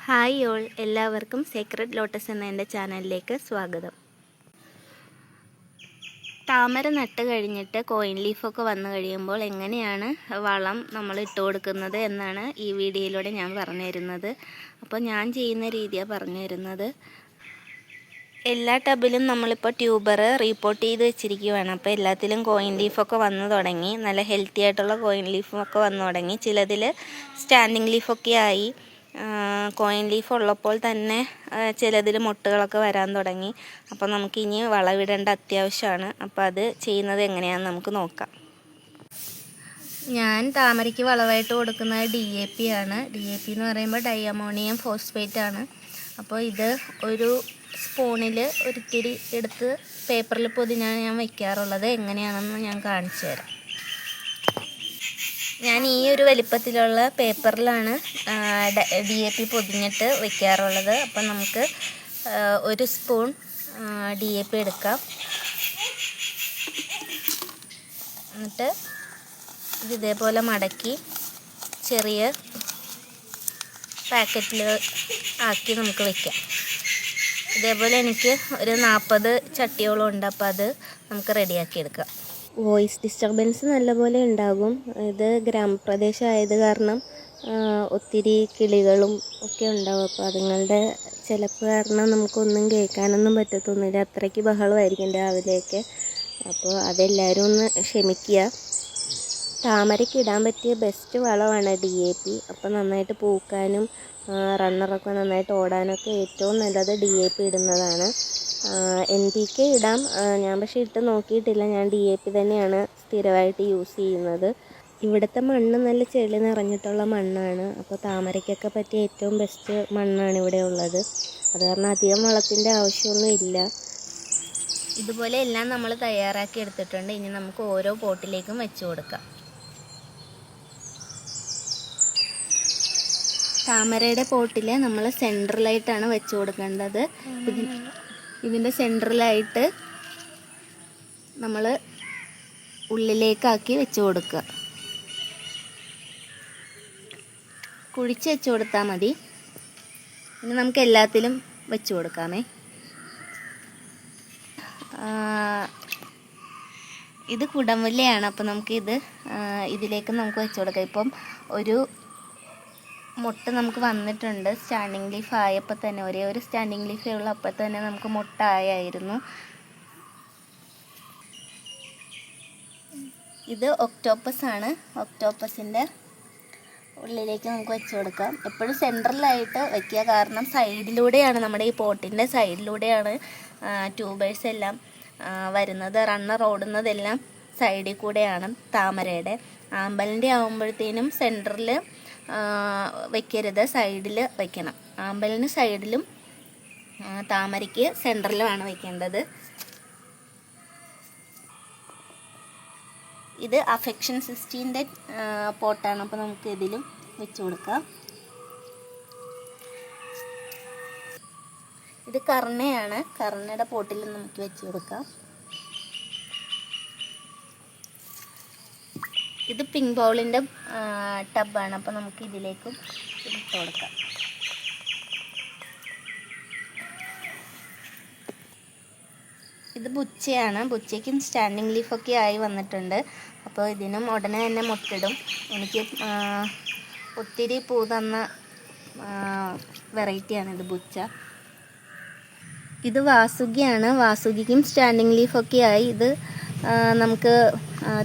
Hi all, എല്ലാവർക്കും secret lotus എന്ന എൻ്റെ ചാനലിലേക്ക് സ്വാഗതം. താമര നട്ട് കഴിഞ്ഞിട്ട് കോയിൻ ലീഫൊക്കെ വന്നു കഴിയുമ്പോൾ എങ്ങനെയാണ് വളം നമ്മൾ ഇട്ട് കൊടുക്കുന്നത് എന്നാണ് ഈ വീഡിയോയിലൂടെ ഞാൻ പറഞ്ഞു തരുന്നത്. അപ്പോൾ ഞാൻ ചെയ്യുന്ന രീതിയാണ് പറഞ്ഞു തരുന്നത്. എല്ലാ ടബിലും നമ്മളിപ്പോൾ ട്യൂബർ റീപോർട്ട് ചെയ്ത് വെച്ചിരിക്കുകയാണ്. അപ്പോൾ എല്ലാത്തിലും കോയിൻ ലീഫൊക്കെ വന്നു തുടങ്ങി, നല്ല ഹെൽത്തി ആയിട്ടുള്ള കോയിൻ ലീഫൊക്കെ വന്നു തുടങ്ങി. ചിലതിൽ സ്റ്റാൻഡിങ് ലീഫൊക്കെ ആയി. കോയിൻ ലീഫ് ഉള്ളപ്പോൾ തന്നെ ചിലതിൽ മുട്ടുകളൊക്കെ വരാൻ തുടങ്ങി. അപ്പോൾ നമുക്കിനി വളവിടേണ്ട അത്യാവശ്യമാണ്. അപ്പോൾ അത് ചെയ്യുന്നത് എങ്ങനെയാണെന്ന് നമുക്ക് നോക്കാം. ഞാൻ താമരയ്ക്ക് വളമായിട്ട് കൊടുക്കുന്നത് DAP ആണ്. DAP എന്ന് പറയുമ്പോൾ ഡൈ അമോണിയം ഫോസ്ഫേറ്റ് ആണ്. അപ്പോൾ ഇത് ഒരു സ്പൂണിൽ ഒരിത്തിരി എടുത്ത് പേപ്പറിൽ പൊതിഞ്ഞാണ് ഞാൻ വയ്ക്കാറുള്ളത്. എങ്ങനെയാണെന്ന് ഞാൻ കാണിച്ചു തരാം. ഞാൻ ഈ ഒരു വലിപ്പത്തിലുള്ള പേപ്പറിലാണ് DAP പൊതിഞ്ഞിട്ട് വയ്ക്കാറുള്ളത്. അപ്പം നമുക്ക് ഒരു സ്പൂൺ DAP എടുക്കാം. എന്നിട്ട് ഇത് ഇതേപോലെ മടക്കി ചെറിയ പാക്കറ്റിൽ ആക്കി നമുക്ക് വയ്ക്കാം. ഇതേപോലെ എനിക്ക് ഒരു 40 ചട്ടിയോളം ഉണ്ട്. അപ്പോൾ അത് നമുക്ക് റെഡിയാക്കി എടുക്കാം. വോയിസ് ഡിസ്റ്റർബൻസ് നല്ലപോലെ ഉണ്ടാകും. ഇത് ഗ്രാമപ്രദേശമായത് കാരണം ഒത്തിരി കിളികളും ഒക്കെ ഉണ്ടാകും. അപ്പോൾ അതുങ്ങളുടെ ചിലപ്പോൾ കാരണം നമുക്കൊന്നും കേൾക്കാനൊന്നും പറ്റത്തൊന്നുമില്ല. അത്രയ്ക്ക് ബഹളമായിരിക്കും രാവിലെയൊക്കെ. അപ്പോൾ അതെല്ലാവരും ഒന്ന് ക്ഷമിക്കുക. താമരയ്ക്ക് ഇടാൻ പറ്റിയ ബെസ്റ്റ് വളമാണ് DAP. അപ്പോൾ നന്നായിട്ട് പൂക്കാനും റണ്ണറൊക്കെ നന്നായിട്ട് ഓടാനൊക്കെ ഏറ്റവും നല്ലത് DAP ഇടുന്നതാണ്. NPK ഇടാം. ഞാൻ പക്ഷേ ഇട്ട് നോക്കിയിട്ടില്ല. ഞാൻ DAP തന്നെയാണ് സ്ഥിരമായിട്ട് യൂസ് ചെയ്യുന്നത്. ഇവിടുത്തെ മണ്ണ് നല്ല ചെളി നിറഞ്ഞിട്ടുള്ള മണ്ണാണ്. അപ്പോൾ താമരയ്ക്കൊക്കെ പറ്റിയ ഏറ്റവും ബെസ്റ്റ് മണ്ണാണ് ഇവിടെ ഉള്ളത്. അത് കാരണം അധികം വളത്തിൻ്റെ ആവശ്യമൊന്നും ഇല്ല. ഇതുപോലെ എല്ലാം നമ്മൾ തയ്യാറാക്കി എടുത്തിട്ടുണ്ട്. ഇനി നമുക്ക് ഓരോ പോട്ടിലേക്കും വെച്ച് കൊടുക്കാം. താമരയുടെ പോട്ടിൽ നമ്മൾ സെൻട്രലായിട്ടാണ് വെച്ച് കൊടുക്കേണ്ടത്. ഇതിൻ്റെ സെൻട്രലായിട്ട് നമ്മൾ ഉള്ളിലേക്കാക്കി വെച്ച് കൊടുക്കുക. കുഴിച്ച് വെച്ച് കൊടുത്താൽ മതി. ഇനി നമുക്ക് എല്ലാത്തിലും വെച്ച് കൊടുക്കാമേ. ഇത് കുടമുല്ലയാണ്. അപ്പോൾ നമുക്കിത് ഇതിലേക്ക് നമുക്ക് വെച്ച് കൊടുക്കാം. ഇപ്പം ഒരു മുട്ട നമുക്ക് വന്നിട്ടുണ്ട്. സ്റ്റാൻഡിങ് ലീഫ് ആയപ്പോൾ തന്നെ ഒരേ ഒരു സ്റ്റാൻഡിങ് ലീഫേ ഉള്ളൂ. അപ്പോൾ തന്നെ നമുക്ക് മുട്ട ആയായിരുന്നു. ഇത് ഒക്ടോപ്പസ് ആണ്. ഒക്ടോപ്പസിൻ്റെ ഉള്ളിലേക്ക് നമുക്ക് വെച്ച് കൊടുക്കാം. എപ്പോഴും സെൻട്രലായിട്ട് വയ്ക്കുക. കാരണം സൈഡിലൂടെയാണ്, നമ്മുടെ ഈ പോട്ടിൻ്റെ സൈഡിലൂടെയാണ് ട്യൂബേഴ്സ് എല്ലാം വരുന്നത്. റണ്ണർ ഓടുന്നതെല്ലാം സൈഡിൽ കൂടെയാണ്. താമരയുടെ ആമ്പലിൻ്റെ ആകുമ്പോഴത്തേനും സെൻറ്ററിൽ വയ്ക്കരുത്, സൈഡിൽ വയ്ക്കണം. ആമ്പലിന് സൈഡിലും താമരയ്ക്ക് സെൻറ്ററിലുമാണ് വയ്ക്കേണ്ടത്. ഇത് അഫെക്ഷൻ സിസ്റ്റീൻ്റെ പോട്ടാണ്. അപ്പോൾ നമുക്ക് ഇതിലും വെച്ച് കൊടുക്കാം. ഇത് കർണയാണ്. കർണയുടെ പോട്ടിലും നമുക്ക് വെച്ച് കൊടുക്കാം. ഇത് പിങ്ക് ബൗളിൻ്റെ ടബാണ്. അപ്പോൾ നമുക്ക് ഇതിലേക്കും ഇട്ട് കൊടുക്കാം. ഇത് ബുച്ചയാണ്. ബുച്ചയ്ക്കും സ്റ്റാൻഡിങ് ലീഫൊക്കെ ആയി വന്നിട്ടുണ്ട്. അപ്പോൾ ഇതിനും ഉടനെ തന്നെ മുട്ടിടും. എനിക്ക് ഒത്തിരി പൂ തന്ന വെറൈറ്റിയാണ് ഇത് ബുച്ച. ഇത് വാസുകിയാണ്. വാസുകിക്കും സ്റ്റാൻഡിങ് ലീഫൊക്കെ ആയി. ഇത് നമുക്ക്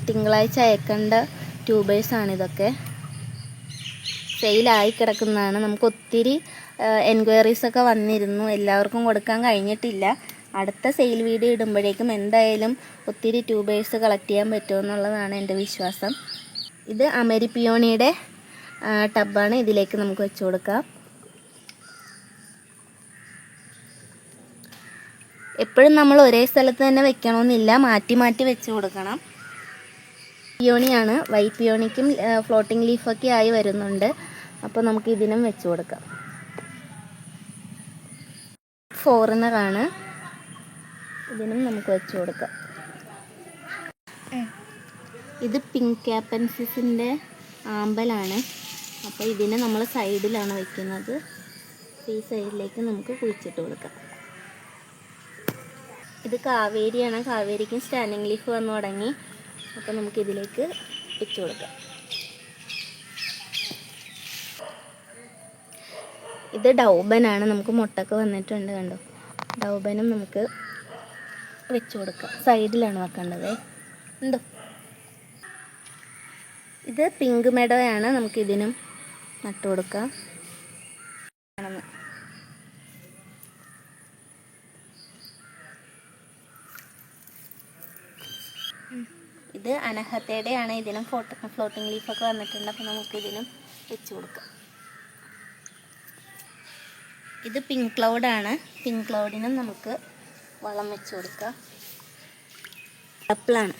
തിങ്കളാഴ്ച അയക്കേണ്ട ട്യൂബേഴ്സാണ്. ഇതൊക്കെ സെയിലായി കിടക്കുന്നതാണ്. നമുക്ക് ഒത്തിരി എൻക്വയറീസൊക്കെ വന്നിരുന്നു. എല്ലാവർക്കും കൊടുക്കാൻ കഴിഞ്ഞിട്ടില്ല. അടുത്ത സെയിൽ വീഡിയോ ഇടുമ്പോഴേക്കും എന്തായാലും ഒത്തിരി ട്യൂബേഴ്സ് കളക്ട് ചെയ്യാൻ പറ്റുമെന്നുള്ളതാണ് എൻ്റെ വിശ്വാസം. ഇത് അമരിപ്പിയോണിയുടെ ടബാണ്. ഇതിലേക്ക് നമുക്ക് വെച്ച് കൊടുക്കാം. എപ്പോഴും നമ്മൾ ഒരേ സ്ഥലത്ത് തന്നെ വെക്കണമെന്നില്ല, മാറ്റി മാറ്റി വെച്ച് കൊടുക്കണം. പിയോണിയാണ്. വൈറ്റ് പിയോണിക്കും ഫ്ലോട്ടിംഗ് ലീഫൊക്കെ ആയി വരുന്നുണ്ട്. അപ്പോൾ നമുക്ക് ഇതിനും വെച്ച് കൊടുക്കാം. ഫോറിനറാണ്. ഇതിനും നമുക്ക് വെച്ച് കൊടുക്കാം. ഇത് പിങ്ക് ക്യാപ്പൻസിസിൻ്റെ ആമ്പലാണ്. അപ്പോൾ ഇതിനെ നമ്മൾ സൈഡിലാണ് വയ്ക്കുന്നത്. ഈ സൈഡിലേക്ക് നമുക്ക് കുഴിച്ചിട്ട് കൊടുക്കാം. ഇത് കാവേരിയാണ്. കാവേരിക്കും സ്റ്റാൻഡിങ് ലീഫ് വന്നു തുടങ്ങി. അപ്പോൾ നമുക്കിതിലേക്ക് വെച്ച് കൊടുക്കാം. ഇത് ഡൗബനാണ്. നമുക്ക് മുട്ടൊക്കെ വന്നിട്ടുണ്ട്, കണ്ടോ. ഡൗബനും നമുക്ക് വെച്ച് കൊടുക്കാം. സൈഡിലാണ് വെക്കേണ്ടത്. ഉണ്ടോ. ഇത് പിങ്ക് മെഡോയാണ്. നമുക്കിതിനും നട്ടു കൊടുക്കാം. ഇത് അനഹത്തയുടെയാണ്. ഇതിനും ഫ്ലോട്ടിംഗ് ലീഫൊക്കെ വന്നിട്ടുണ്ട്. അപ്പോൾ നമുക്കിതിനും വെച്ച് കൊടുക്കാം. ഇത് പിങ്ക് ക്ലൗഡാണ്. പിങ്ക് ക്ലൗഡിനും നമുക്ക് വളം വെച്ച് കൊടുക്കാം. ആപ്പിളാണ്.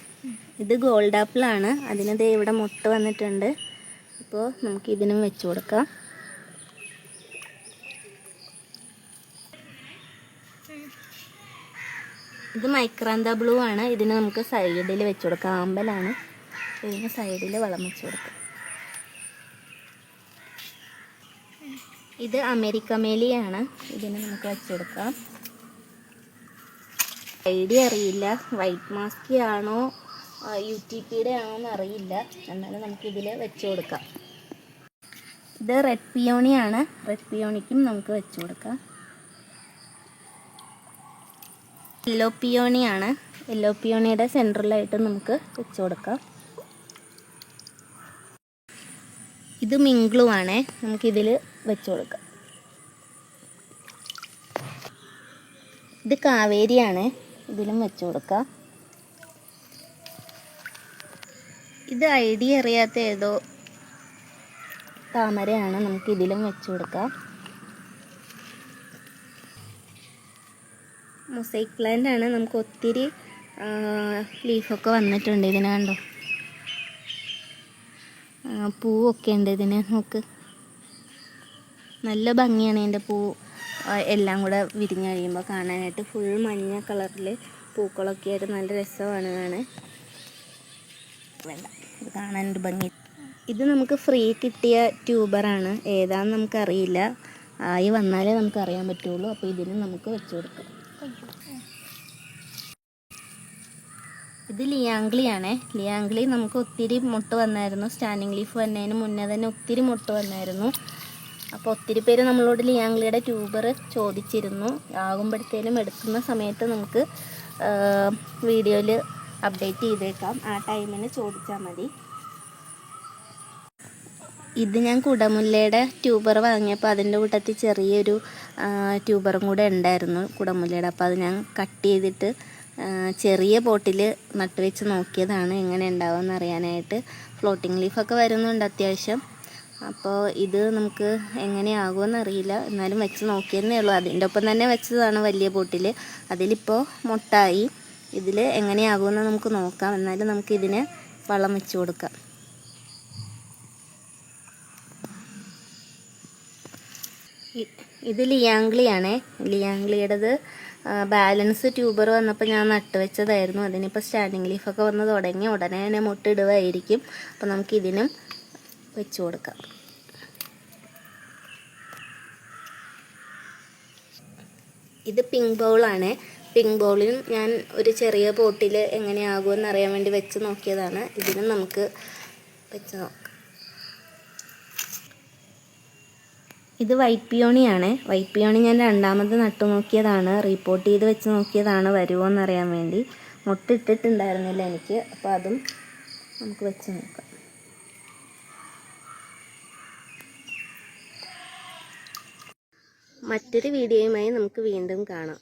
ഇത് ഗോൾഡ് ആപ്പിളാണ്. അതിന് ദേ ഇവിടെ മുട്ട വന്നിട്ടുണ്ട്. അപ്പോൾ നമുക്ക് ഇതിനും വെച്ച് കൊടുക്കാം. ഇത് മൈക്രാന്ത ബ്ലൂ ആണ്. ഇതിന് നമുക്ക് സൈഡിൽ വെച്ച് കൊടുക്കാം. ആമ്പലാണ്. ഇതിന് സൈഡിൽ വളം വെച്ച് കൊടുക്കാം. ഇത് അമേരിക്ക മേലിയാണ്. ഇതിന് നമുക്ക് വെച്ച് കൊടുക്കാം. ഐഡിയ അറിയില്ല, വൈറ്റ് മാസ്കി ആണോ UTPയുടെ ആണോ എന്ന് അറിയില്ല. എന്നാലും നമുക്കിതിൽ വെച്ച് കൊടുക്കാം. ഇത് റെഡ് പിയോണിയാണ്. റെഡ് പിയോണിക്കും നമുക്ക് വെച്ച് കൊടുക്കാം. യെല്ലോ പിയോണിയാണ്. യെല്ലോ പിയോണിയുടെ സെൻറ്ററിലായിട്ട് നമുക്ക് വെച്ച് കൊടുക്കാം. ഇത് മിങ്ക്ലൂ ആണേ. നമുക്കിതിൽ വെച്ച് കൊടുക്കാം. ഇത് കാവേരിയാണ്. ഇതിലും വെച്ച് കൊടുക്കാം. ഇത് ഐഡിയ അറിയാത്ത ഏതോ താമരയാണ്. നമുക്ക് ഇതിലും വെച്ച് കൊടുക്കാം. മൊസൈക്ക് പ്ലാന്റ് ആണ്. നമുക്ക് ഒത്തിരി ലീഫൊക്കെ വന്നിട്ടുണ്ട്. ഇതിന് കണ്ടോ, പൂവൊക്കെ ഉണ്ട് ഇതിന്. നോക്ക്, നല്ല ഭംഗിയാണ് ഇതിൻ്റെ പൂ എല്ലാം കൂടെ വിരിഞ്ഞ് കഴിയുമ്പോൾ കാണാനായിട്ട്. ഫുൾ മഞ്ഞ കളറിൽ പൂക്കളൊക്കെ ആയിട്ട് നല്ല രസമാണ് കാണാൻ. വേണ്ട, ഇത് കാണാനൊരു ഭംഗി. ഇത് നമുക്ക് ഫ്രീ കിട്ടിയ ട്യൂബറാണ്. ഏതാണെന്ന് നമുക്കറിയില്ല. ആയി വന്നാലേ നമുക്ക് അറിയാൻ പറ്റുള്ളൂ. അപ്പോൾ ഇതിന് നമുക്ക് വെച്ച് കൊടുക്കാം. ഇത് ലിയാംഗ്ലിയാണേ. ലിയാംഗ്ലി നമുക്ക് ഒത്തിരി മുട്ട വന്നായിരുന്നു. സ്റ്റാൻഡിങ് ലീഫ് വന്നതിന് മുന്നേ തന്നെ ഒത്തിരി മുട്ട വന്നായിരുന്നു. അപ്പോൾ ഒത്തിരി പേര് നമ്മളോട് ലിയാംഗ്ലിയുടെ ട്യൂബർ ചോദിച്ചിരുന്നു. ആകുമ്പോഴത്തേനും എടുക്കുന്ന സമയത്ത് നമുക്ക് വീഡിയോയിൽ അപ്ഡേറ്റ് ചെയ്തേക്കാം. ആ ടൈമിന് ചോദിച്ചാൽ മതി. ഇത് ഞാൻ കുടമുല്ലയുടെ ട്യൂബർ വാങ്ങിയപ്പോൾ അതിൻ്റെ കൂട്ടത്തിൽ ചെറിയൊരു ട്യൂബറും കൂടെ ഉണ്ടായിരുന്നു കുടമുല്ലയുടെ. അപ്പോൾ അത് ഞാൻ കട്ട് ചെയ്തിട്ട് ചെറിയ പോട്ടിൽ നട്ടുവെച്ച് നോക്കിയതാണ് എങ്ങനെ ഉണ്ടാവുമെന്ന് അറിയാനായിട്ട്. ഫ്ലോട്ടിംഗ് ലീഫൊക്കെ വരുന്നുണ്ട് അത്യാവശ്യം. അപ്പോൾ ഇത് നമുക്ക് എങ്ങനെയാകുമെന്ന് അറിയില്ല. എന്നാലും വെച്ച് നോക്കിയെന്നേ ഉള്ളൂ. അതിൻ്റെ ഒപ്പം തന്നെ വെച്ചതാണ് വലിയ പോട്ടിൽ. അതിലിപ്പോൾ മുട്ടായി. ഇതിൽ എങ്ങനെയാകുമെന്ന് നമുക്ക് നോക്കാം. എന്നാലും നമുക്കിതിന് വളം വെച്ച് കൊടുക്കാം. ഇത് ലിയാംഗ്ലിയാണേ. ലിയാംഗ്ലിയുടേത് ബാലൻസ് ട്യൂബർ വന്നപ്പോൾ ഞാൻ നട്ടുവെച്ചതായിരുന്നു. അതിനിപ്പോൾ സ്റ്റാൻഡിങ് ലീഫൊക്കെ വന്ന് തുടങ്ങി. ഉടനെ തന്നെ മുട്ടിടുകയായിരിക്കും. അപ്പോൾ നമുക്കിതിനും വെച്ച് കൊടുക്കാം. ഇത് പിങ്ക് ബൗളാണ്. പിങ്ക് ബൗളിനും ഞാൻ ഒരു ചെറിയ പോട്ടിൽ എങ്ങനെയാകുമെന്ന് അറിയാൻ വേണ്ടി വെച്ച് നോക്കിയതാണ്. ഇതിനും നമുക്ക് വെച്ച് നോക്കാം. ഇത് വൈറ്റ് പിയോണിയാണ്. വൈറ്റ് പിയോണി ഞാൻ രണ്ടാമത് നട്ടു നോക്കിയതാണ്. റിപ്പോർട്ട് ചെയ്ത് വെച്ച് നോക്കിയതാണ് വരുമോ എന്നറിയാൻ വേണ്ടി. മുട്ട ഇട്ടിട്ടുണ്ടായിരുന്നില്ല എനിക്ക്. അപ്പോൾ അതും നമുക്ക് വെച്ച് നോക്കാം. മറ്റൊരു വീഡിയോയുമായി നമുക്ക് വീണ്ടും കാണാം.